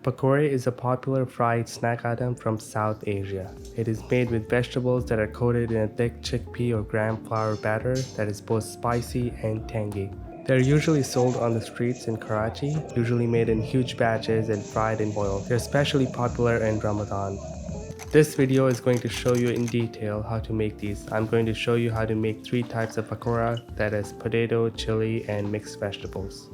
Pakoray is a popular fried snack item from South Asia. It is made with vegetables that are coated in a thick chickpea or gram flour batter that is both spicy and tangy. They're usually sold on the streets in Karachi, usually made in huge batches and fried in oil. They're especially popular in Ramadan. This video is going to show you in detail how to make these. I'm going to show you how to make 3 types of pakora, that is potato, chili, and mixed vegetables.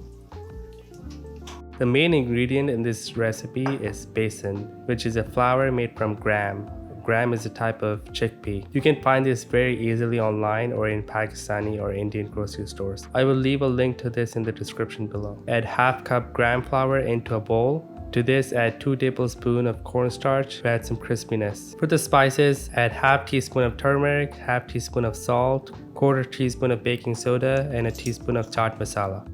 The main ingredient in this recipe is besan, which is a flour made from gram. Gram is a type of chickpea. You can find this very easily online or in Pakistani or Indian grocery stores. I will leave a link to this in the description below. Add half cup gram flour into a bowl. To this, add 2 tablespoons of cornstarch to add some crispiness. For the spices, add half teaspoon of turmeric, half teaspoon of salt, quarter teaspoon of baking soda, and a teaspoon of Chat Masala.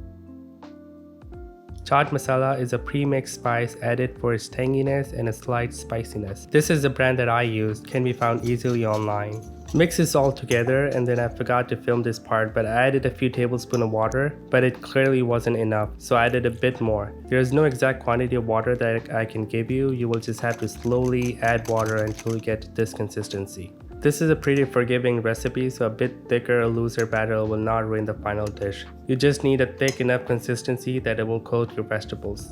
Chat Masala is a pre-mixed spice added for its tanginess and a slight spiciness. This is the brand that I use, can be found easily online. Mix this all together, and then I forgot to film this part, but I added a few tablespoons of water, but it clearly wasn't enough, so I added a bit more. There is no exact quantity of water that I can give you. You will just have to slowly add water until you get this consistency. This is a pretty forgiving recipe, so a bit thicker or looser batter will not ruin the final dish. You just need a thick enough consistency that it will coat your vegetables.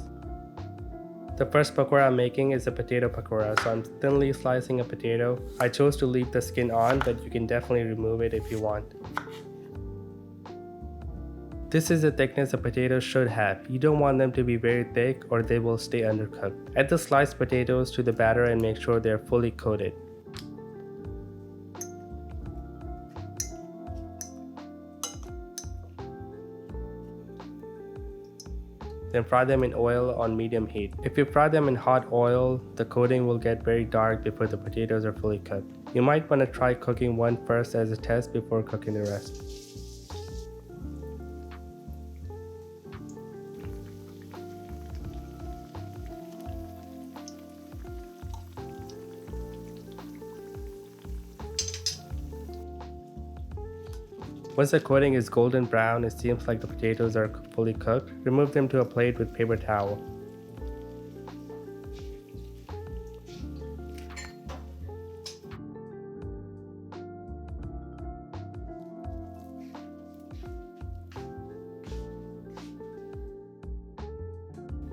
The first pakora I'm making is a potato pakora, so I'm thinly slicing a potato. I chose to leave the skin on, but you can definitely remove it if you want. This is the thickness a potato should have. You don't want them to be very thick or they will stay undercooked. Add the sliced potatoes to the batter and make sure they're fully coated. Then fry them in oil on medium heat. If you fry them in hot oil, the coating will get very dark before the potatoes are fully cooked. You might want to try cooking one first as a test before cooking the rest. Once the coating is golden brown, it seems like the potatoes are fully cooked. Remove them to a plate with paper towel.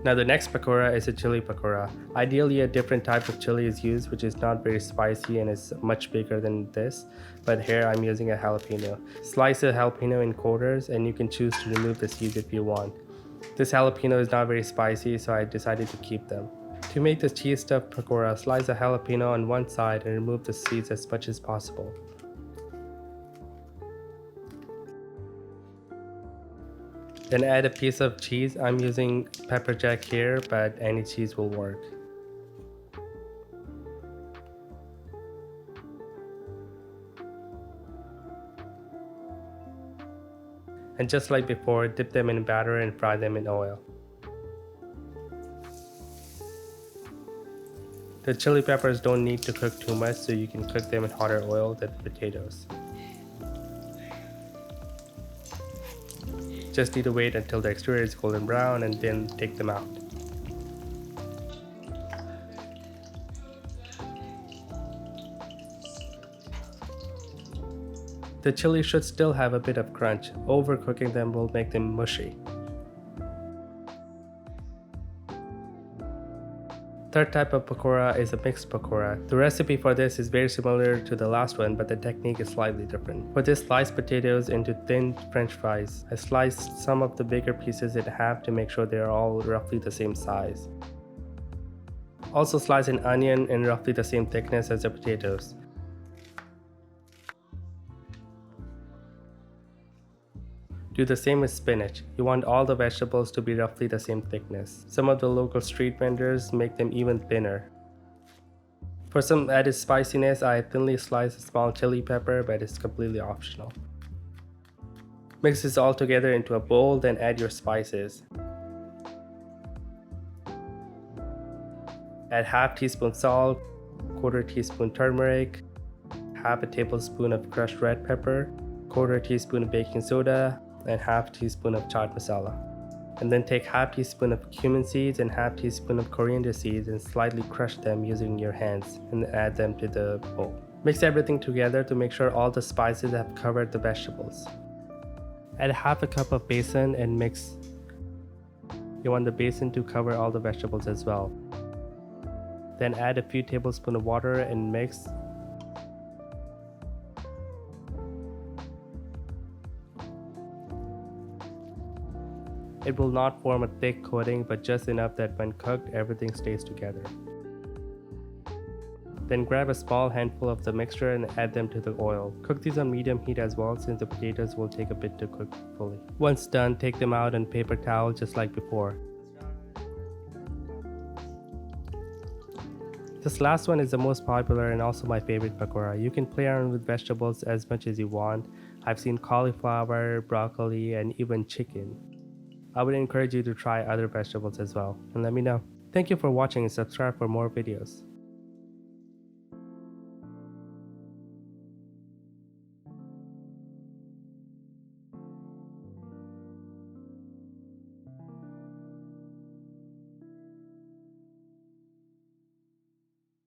Now the next pakora is a chili pakora. Ideally a different type of chili is used, which is not very spicy and is much bigger than this, but here I'm using a jalapeno. Slice a jalapeno in quarters and you can choose to remove the seeds if you want. This jalapeno is not very spicy, so I decided to keep them. To make this cheese stuffed pakora, slice a jalapeno on one side and remove the seeds as much as possible. Then add a piece of cheese. I'm using pepper jack here, but any cheese will work. And just like before, dip them in batter and fry them in oil. The chili peppers don't need to cook too much, so you can cook them in hotter oil than potatoes. Just need to wait until the exterior is golden brown and then take them out. The chili should still have a bit of crunch. Overcooking them will make them mushy. Third type of pakora is a mixed pakora. The recipe for this is very similar to the last one, but the technique is slightly different. For this, slice potatoes into thin french fries. I sliced some of the bigger pieces in half to make sure they are all roughly the same size. Also slice an onion in roughly the same thickness as the potatoes. Do the same with spinach. You want all the vegetables to be roughly the same thickness. Some of the local street vendors make them even thinner. For some added spiciness, I thinly sliced a small chili pepper, but it's completely optional. Mix this all together into a bowl, then add your spices. Add half teaspoon salt, quarter teaspoon turmeric, half a tablespoon of crushed red pepper, quarter teaspoon of baking soda, and half teaspoon of chaat masala. And then take half teaspoon of cumin seeds and half teaspoon of coriander seeds and slightly crush them using your hands and add them to the bowl. Mix everything together to make sure all the spices have covered the vegetables. Add half a cup of besan and mix. You want the besan to cover all the vegetables as well. Then add a few tablespoons of water and mix. It will not form a thick coating, but just enough that when cooked, everything stays together. Then grab a small handful of the mixture and add them to the oil. Cook these on medium heat as well, since the potatoes will take a bit to cook fully. Once done, take them out on paper towel just like before. This last one is the most popular and also my favorite pakora. You can play around with vegetables as much as you want. I've seen cauliflower, broccoli, and even chicken. I would encourage you to try other vegetables as well, and let me know. Thank you for watching and subscribe for more videos.